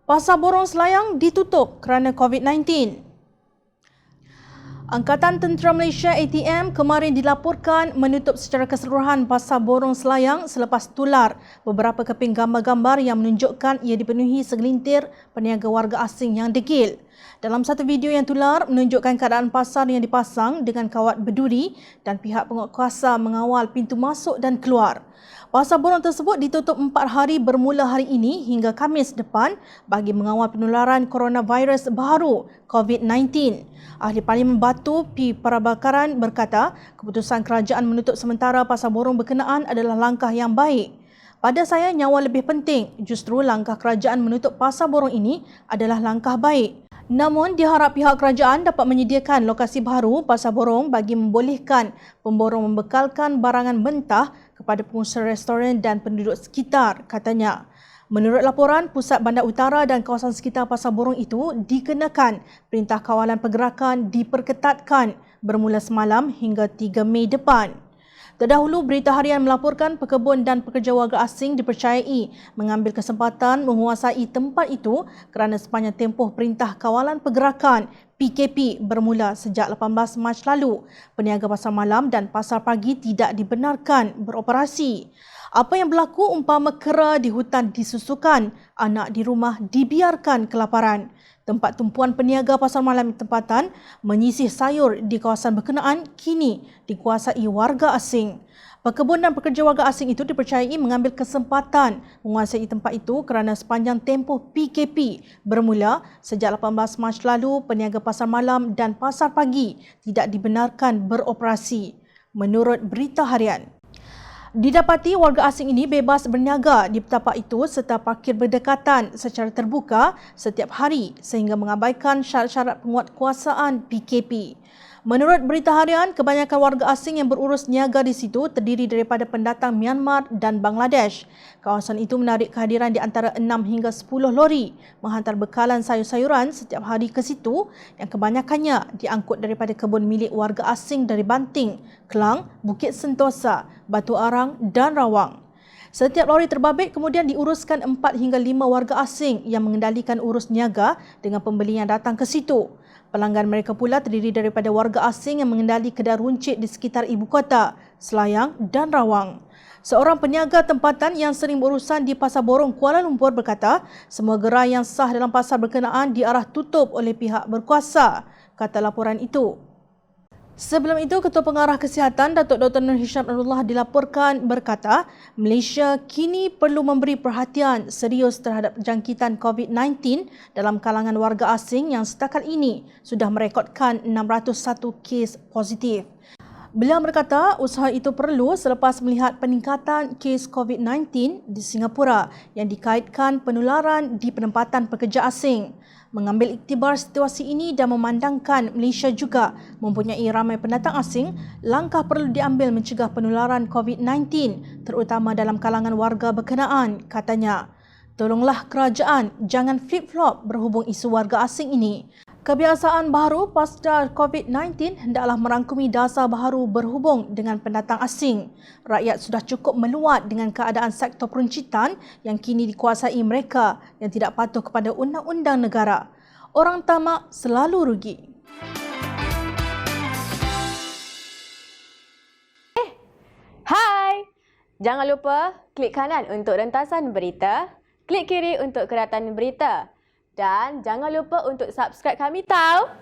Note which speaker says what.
Speaker 1: Pasar Borong Selayang ditutup kerana COVID-19. Angkatan Tentera Malaysia ATM kemarin dilaporkan menutup secara keseluruhan Pasar Borong Selayang selepas tular beberapa keping gambar-gambar yang menunjukkan ia dipenuhi segelintir peniaga warga asing yang degil. Dalam satu video yang tular menunjukkan keadaan pasar yang dipasang dengan kawat berduri dan pihak penguatkuasa mengawal pintu masuk dan keluar. Pasar Borong tersebut ditutup 4 hari bermula hari ini hingga Khamis depan bagi mengawal penularan coronavirus baru COVID-19. Ahli Parlimen Batu P. Prabakaran berkata, keputusan kerajaan menutup sementara Pasar Borong berkenaan adalah langkah yang baik. Pada saya, nyawa lebih penting. Justru langkah kerajaan menutup Pasar Borong ini adalah langkah baik. Namun, diharap pihak kerajaan dapat menyediakan lokasi baru Pasar Borong bagi membolehkan pemborong membekalkan barangan mentah kepada pengusaha restoran dan penduduk sekitar, katanya. Menurut laporan, pusat bandar utara dan kawasan sekitar Pasar Borong itu dikenakan perintah kawalan pergerakan diperketatkan bermula semalam hingga 3 Mei depan. Terdahulu, Berita Harian melaporkan pekebun dan pekerja warga asing dipercayai mengambil kesempatan menguasai tempat itu kerana sepanjang tempoh Perintah Kawalan Pergerakan PKP bermula sejak 18 Mac lalu, peniaga pasar malam dan pasar pagi tidak dibenarkan beroperasi. Apa yang berlaku umpama kera di hutan disusukan, anak di rumah dibiarkan kelaparan. Tempat tumpuan peniaga pasar malam tempatan menyisih sayur di kawasan berkenaan kini dikuasai warga asing. Pekebun dan pekerja warga asing itu dipercayai mengambil kesempatan menguasai tempat itu kerana sepanjang tempoh PKP bermula sejak 18 Mac lalu, peniaga pasar malam dan pasar pagi tidak dibenarkan beroperasi. Menurut Berita Harian, didapati warga asing ini bebas berniaga di tapak itu serta parkir berdekatan secara terbuka setiap hari sehingga mengabaikan syarat-syarat penguatkuasaan PKP. Menurut Berita Harian, kebanyakan warga asing yang berurus niaga di situ terdiri daripada pendatang Myanmar dan Bangladesh. Kawasan itu menarik kehadiran di antara 6 hingga 10 lori menghantar bekalan sayur-sayuran setiap hari ke situ yang kebanyakannya diangkut daripada kebun milik warga asing dari Banting, Kelang, Bukit Sentosa, Batu Arang dan Rawang. Setiap lori terbabit kemudian diuruskan 4 hingga 5 warga asing yang mengendalikan urus niaga dengan pembeli yang datang ke situ. Pelanggan mereka pula terdiri daripada warga asing yang mengendali kedai runcit di sekitar ibu kota, Selayang dan Rawang. Seorang peniaga tempatan yang sering berurusan di Pasar Borong Kuala Lumpur berkata, semua gerai yang sah dalam pasar berkenaan diarah tutup oleh pihak berkuasa, kata laporan itu. Sebelum itu, Ketua Pengarah Kesihatan Datuk Dr. Nur Hisham Abdullah dilaporkan berkata, Malaysia kini perlu memberi perhatian serius terhadap jangkitan COVID-19 dalam kalangan warga asing yang setakat ini sudah merekodkan 601 kes positif. Beliau berkata usaha itu perlu selepas melihat peningkatan kes COVID-19 di Singapura yang dikaitkan penularan di penempatan pekerja asing. Mengambil iktibar situasi ini dan memandangkan Malaysia juga mempunyai ramai pendatang asing, langkah perlu diambil mencegah penularan COVID-19 terutama dalam kalangan warga berkenaan, katanya. Tolonglah kerajaan jangan flip-flop berhubung isu warga asing ini. Kebiasaan baru pasca COVID-19 hendaklah merangkumi dasar baru berhubung dengan pendatang asing. Rakyat sudah cukup meluat dengan keadaan sektor peruncitan yang kini dikuasai mereka yang tidak patuh kepada undang-undang negara. Orang tamak selalu rugi.
Speaker 2: Hai! Jangan lupa klik kanan untuk rentasan berita, klik kiri untuk keratan berita. Dan jangan lupa untuk subscribe kami tau.